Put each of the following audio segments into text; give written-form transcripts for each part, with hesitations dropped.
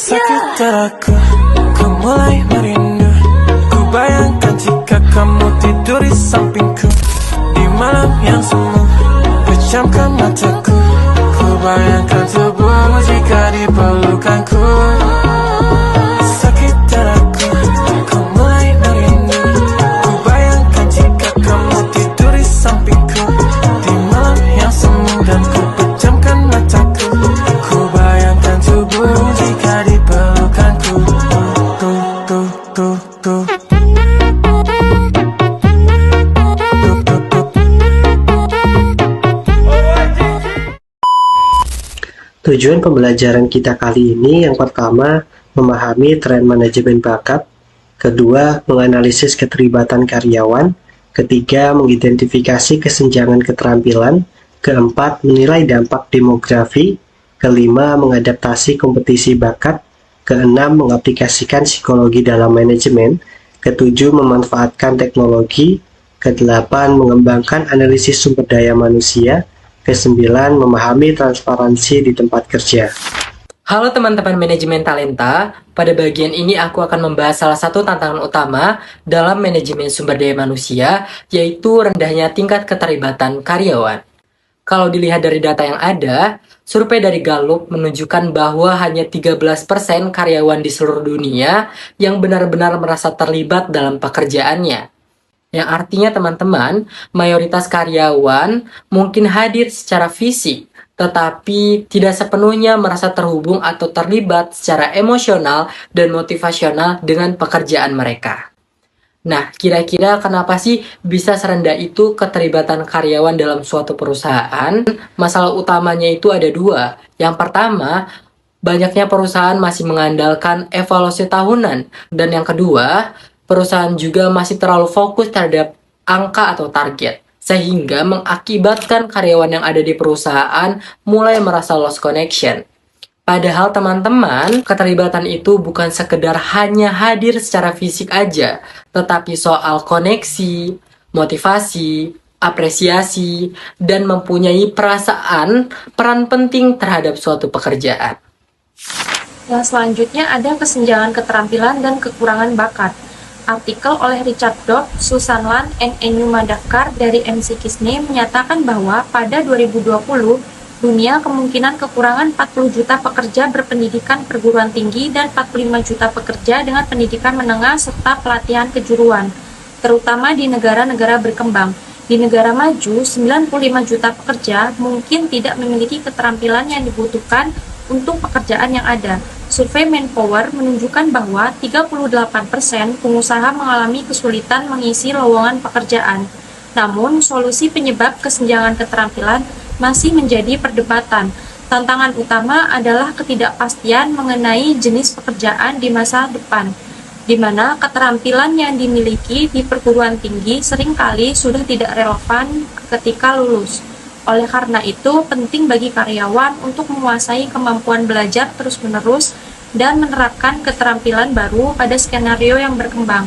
Sakit dadaku, ku mulai merindu. Ku bayangkan jika kamu tidur di sampingku. Di malam yang semu, pejamkan mataku. Ku bayangkan tubuhmu jika di pelukanku. Sakit dadaku, ku mulai merindu. Ku bayangkan jika kamu tidur di sampingku. Di malam yang semu dan ku pejamkan mataku. Ku bayangkan tubuhmu jika di pelukanku. Tujuan pembelajaran kita kali ini yang pertama, memahami tren manajemen bakat, kedua, menganalisis keterlibatan karyawan, ketiga, mengidentifikasi kesenjangan keterampilan, keempat, menilai dampak demografi, kelima, mengadaptasi kompetisi bakat, keenam, mengaplikasikan psikologi dalam manajemen, ketujuh, memanfaatkan teknologi, kedelapan, mengembangkan analisis sumber daya manusia, kesembilan, memahami transparansi di tempat kerja. Halo teman-teman manajemen talenta, pada bagian ini aku akan membahas salah satu tantangan utama dalam manajemen sumber daya manusia, yaitu rendahnya tingkat keterlibatan karyawan. Kalau dilihat dari data yang ada, survei dari Gallup menunjukkan bahwa hanya 13% karyawan di seluruh dunia yang benar-benar merasa terlibat dalam pekerjaannya. Yang artinya teman-teman, mayoritas karyawan mungkin hadir secara fisik, tetapi tidak sepenuhnya merasa terhubung atau terlibat secara emosional dan motivasional dengan pekerjaan mereka. Nah, kira-kira kenapa sih bisa serendah itu keterlibatan karyawan dalam suatu perusahaan? Masalah utamanya itu ada dua. Yang pertama, banyaknya perusahaan masih mengandalkan evaluasi tahunan. Dan yang kedua, perusahaan juga masih terlalu fokus terhadap angka atau target, sehingga mengakibatkan karyawan yang ada di perusahaan mulai merasa lost connection. Padahal teman-teman, keterlibatan itu bukan sekedar hanya hadir secara fisik aja, tetapi soal koneksi, motivasi, apresiasi, dan mempunyai perasaan peran penting terhadap suatu pekerjaan. Yang selanjutnya ada kesenjangan keterampilan dan kekurangan bakat. Artikel oleh Richard Dodd, Susan Land, and Enu Madakar dari MC Kisney menyatakan bahwa pada 2020, dunia kemungkinan kekurangan 40 juta pekerja berpendidikan perguruan tinggi dan 45 juta pekerja dengan pendidikan menengah serta pelatihan kejuruan, terutama di negara-negara berkembang. Di negara maju, 95 juta pekerja mungkin tidak memiliki keterampilan yang dibutuhkan untuk pekerjaan yang ada. Survei Manpower menunjukkan bahwa 38% pengusaha mengalami kesulitan mengisi lowongan pekerjaan. Namun, solusi penyebab kesenjangan keterampilan masih menjadi perdebatan. Tantangan utama adalah ketidakpastian mengenai jenis pekerjaan di masa depan, di mana keterampilan yang dimiliki di perguruan tinggi seringkali sudah tidak relevan ketika lulus. Oleh karena itu, penting bagi karyawan untuk menguasai kemampuan belajar terus-menerus dan menerapkan keterampilan baru pada skenario yang berkembang.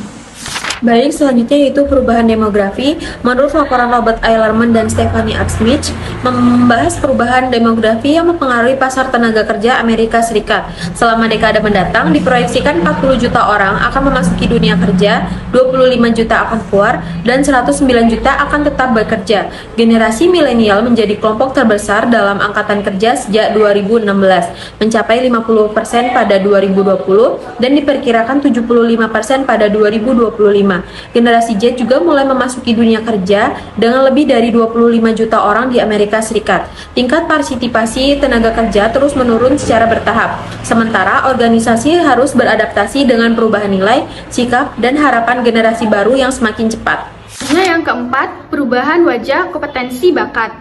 Baik, selanjutnya yaitu perubahan demografi. Menurut laporan Robert Eilerman dan Stephanie Smith membahas perubahan demografi yang mempengaruhi pasar tenaga kerja Amerika Serikat. Selama dekade mendatang, diproyeksikan 40 juta orang akan memasuki dunia kerja, 25 juta akan keluar, dan 109 juta akan tetap bekerja. Generasi milenial menjadi kelompok terbesar dalam angkatan kerja sejak 2016, mencapai 50% pada 2020 dan diperkirakan 75% pada 2025. Generasi Z juga mulai memasuki dunia kerja dengan lebih dari 25 juta orang di Amerika Serikat. Tingkat partisipasi tenaga kerja terus menurun secara bertahap. Sementara organisasi harus beradaptasi dengan perubahan nilai, sikap, dan harapan generasi baru yang semakin cepat. Yang keempat, perubahan wajah kompetensi bakat.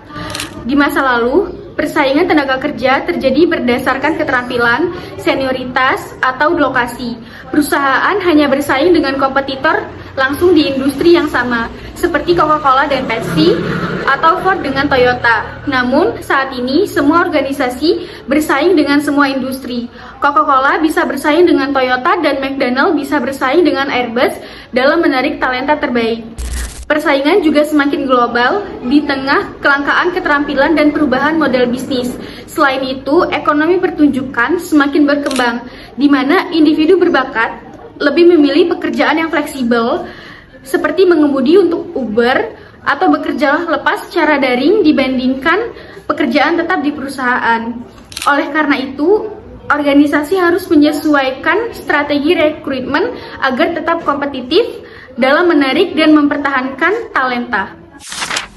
Di masa lalu, persaingan tenaga kerja terjadi berdasarkan keterampilan, senioritas, atau lokasi. Perusahaan hanya bersaing dengan kompetitor langsung di industri yang sama, seperti Coca-Cola dan Pepsi, atau Ford dengan Toyota. Namun, saat ini semua organisasi bersaing dengan semua industri. Coca-Cola bisa bersaing dengan Toyota dan McDonald bisa bersaing dengan Airbus dalam menarik talenta terbaik. Persaingan juga semakin global di tengah kelangkaan keterampilan dan perubahan model bisnis. Selain itu, ekonomi pertunjukan semakin berkembang. di mana individu berbakat lebih memilih pekerjaan yang fleksibel, seperti mengemudi untuk Uber atau bekerja lepas secara daring dibandingkan pekerjaan tetap di perusahaan. Oleh karena itu, organisasi harus menyesuaikan strategi rekrutmen agar tetap kompetitif dalam menarik dan mempertahankan talenta.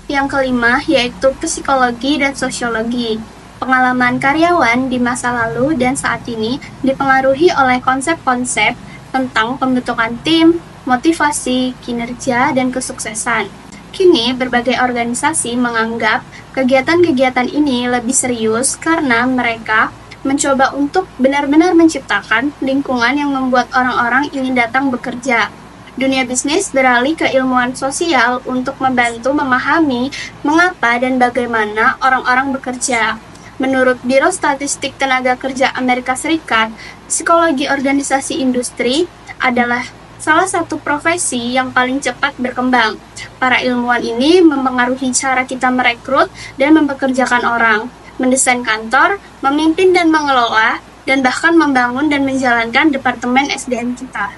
Yang kelima yaitu psikologi dan sosiologi. Pengalaman karyawan di masa lalu dan saat ini dipengaruhi oleh konsep-konsep tentang pembentukan tim, motivasi, kinerja, dan kesuksesan. Kini, berbagai organisasi menganggap kegiatan-kegiatan ini lebih serius karena mereka mencoba untuk benar-benar menciptakan lingkungan yang membuat orang-orang ingin datang bekerja. Dunia bisnis beralih ke ilmuwan sosial untuk membantu memahami mengapa dan bagaimana orang-orang bekerja. Menurut Biro Statistik Tenaga Kerja Amerika Serikat, psikologi organisasi industri adalah salah satu profesi yang paling cepat berkembang. Para ilmuwan ini mempengaruhi cara kita merekrut dan mempekerjakan orang, mendesain kantor, memimpin dan mengelola, dan bahkan membangun dan menjalankan departemen SDM kita.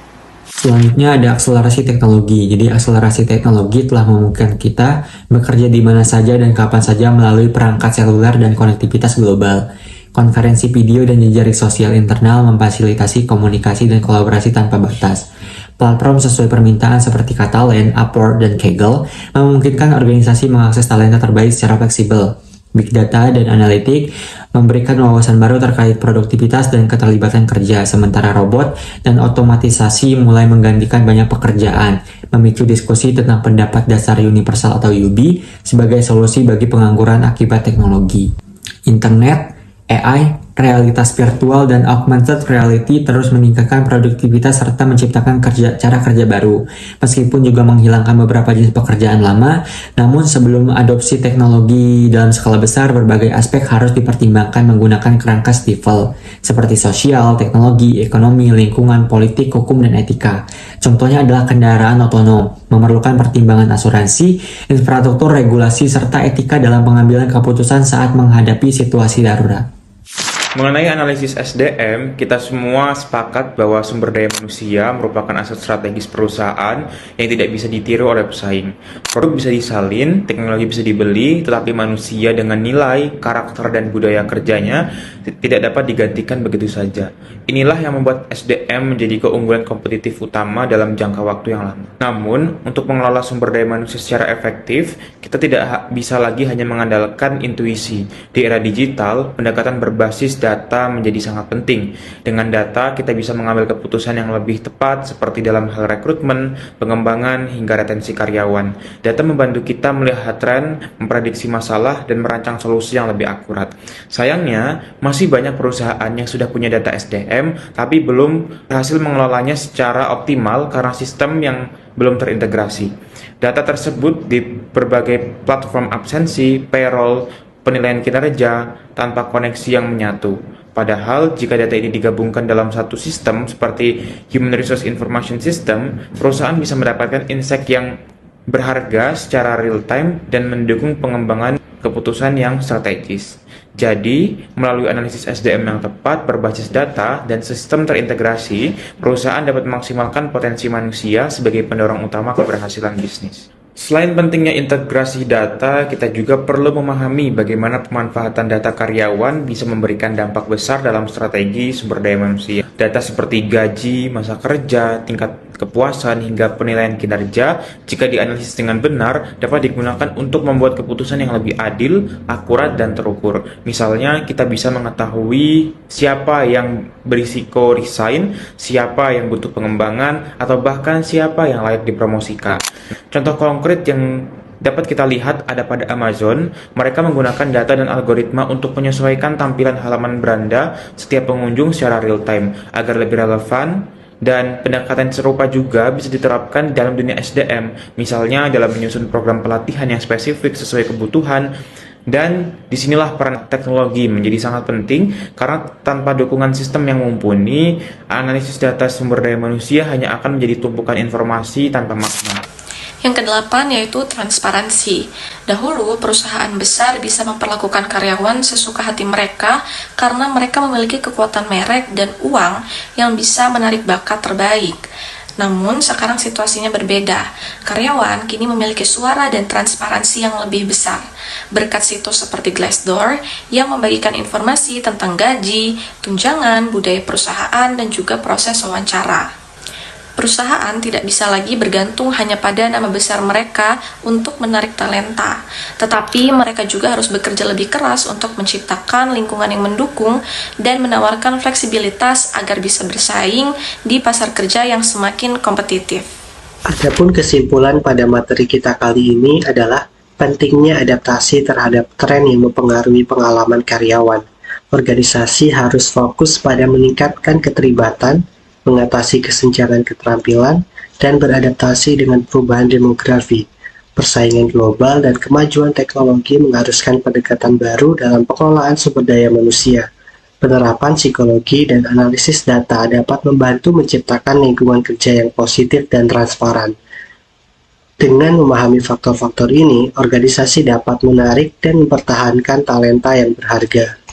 Selanjutnya ada akselerasi teknologi. Jadi akselerasi teknologi telah memungkinkan kita bekerja di mana saja dan kapan saja melalui perangkat seluler dan konektivitas global. Konferensi video dan jejaring sosial internal memfasilitasi komunikasi dan kolaborasi tanpa batas. Platform sesuai permintaan seperti Catalent, Upwork, dan Kaggle memungkinkan organisasi mengakses talenta terbaik secara fleksibel. Big Data dan Analitik memberikan wawasan baru terkait produktivitas dan keterlibatan kerja, sementara robot dan otomatisasi mulai menggantikan banyak pekerjaan, memicu diskusi tentang pendapat dasar universal atau UB sebagai solusi bagi pengangguran akibat teknologi. Internet, AI, realitas virtual, dan augmented reality terus meningkatkan produktivitas serta menciptakan cara kerja baru. Meskipun juga menghilangkan beberapa jenis pekerjaan lama, namun sebelum adopsi teknologi dalam skala besar, berbagai aspek harus dipertimbangkan menggunakan kerangka Stifel, seperti sosial, teknologi, ekonomi, lingkungan, politik, hukum, dan etika. Contohnya adalah kendaraan otonom, memerlukan pertimbangan asuransi, infrastruktur, regulasi, serta etika dalam pengambilan keputusan saat menghadapi situasi darurat. Mengenai analisis SDM, kita semua sepakat bahwa sumber daya manusia merupakan aset strategis perusahaan yang tidak bisa ditiru oleh pesaing. Produk bisa disalin, teknologi bisa dibeli, tetapi manusia dengan nilai, karakter, dan budaya kerjanya tidak dapat digantikan begitu saja. Inilah yang membuat SDM menjadi keunggulan kompetitif utama dalam jangka waktu yang lama. Namun, untuk mengelola sumber daya manusia secara efektif, kita tidak bisa lagi hanya mengandalkan intuisi. Di era digital, pendekatan berbasis data menjadi sangat penting. Dengan data, kita bisa mengambil keputusan yang lebih tepat seperti dalam hal rekrutmen, pengembangan, hingga retensi karyawan. Data membantu kita melihat tren, memprediksi masalah, dan merancang solusi yang lebih akurat. Sayangnya, masih banyak perusahaan yang sudah punya data SDM, tapi belum berhasil mengelolanya secara optimal karena sistem yang belum terintegrasi. Data tersebut di berbagai platform absensi, payroll, penilaian kinerja tanpa koneksi yang menyatu. Padahal, jika data ini digabungkan dalam satu sistem seperti Human Resource Information System, perusahaan bisa mendapatkan insight yang berharga secara real-time dan mendukung pengembangan keputusan yang strategis. Jadi, melalui analisis SDM yang tepat berbasis data dan sistem terintegrasi, perusahaan dapat memaksimalkan potensi manusia sebagai pendorong utama keberhasilan bisnis. Selain pentingnya integrasi data, kita juga perlu memahami bagaimana pemanfaatan data karyawan bisa memberikan dampak besar dalam strategi sumber daya manusia. Data seperti gaji, masa kerja, tingkat kepuasan, hingga penilaian kinerja, jika dianalisis dengan benar, dapat digunakan untuk membuat keputusan yang lebih adil, akurat, dan terukur. Misalnya, kita bisa mengetahui siapa yang berisiko resign, siapa yang butuh pengembangan, atau bahkan siapa yang layak dipromosikan. Contoh konkret yang dapat kita lihat ada pada Amazon. Mereka menggunakan data dan algoritma untuk menyesuaikan tampilan halaman beranda setiap pengunjung secara real time agar lebih relevan, dan pendekatan serupa juga bisa diterapkan dalam dunia SDM, misalnya dalam menyusun program pelatihan yang spesifik sesuai kebutuhan. Dan disinilah peran teknologi menjadi sangat penting, karena tanpa dukungan sistem yang mumpuni, analisis data sumber daya manusia hanya akan menjadi tumpukan informasi tanpa makna. Yang kedelapan yaitu transparansi. Dahulu, perusahaan besar bisa memperlakukan karyawan sesuka hati mereka karena mereka memiliki kekuatan merek dan uang yang bisa menarik bakat terbaik. Namun, sekarang situasinya berbeda. Karyawan kini memiliki suara dan transparansi yang lebih besar. Berkat situs seperti Glassdoor yang membagikan informasi tentang gaji, tunjangan, budaya perusahaan, dan juga proses wawancara. Perusahaan tidak bisa lagi bergantung hanya pada nama besar mereka untuk menarik talenta, tetapi mereka juga harus bekerja lebih keras untuk menciptakan lingkungan yang mendukung dan menawarkan fleksibilitas agar bisa bersaing di pasar kerja yang semakin kompetitif. Adapun kesimpulan pada materi kita kali ini adalah pentingnya adaptasi terhadap tren yang mempengaruhi pengalaman karyawan. Organisasi harus fokus pada meningkatkan keterlibatan, mengatasi kesenjangan keterampilan, dan beradaptasi dengan perubahan demografi. Persaingan global dan kemajuan teknologi mengharuskan pendekatan baru dalam pengelolaan sumber daya manusia. Penerapan psikologi dan analisis data dapat membantu menciptakan lingkungan kerja yang positif dan transparan. Dengan memahami faktor-faktor ini, organisasi dapat menarik dan mempertahankan talenta yang berharga.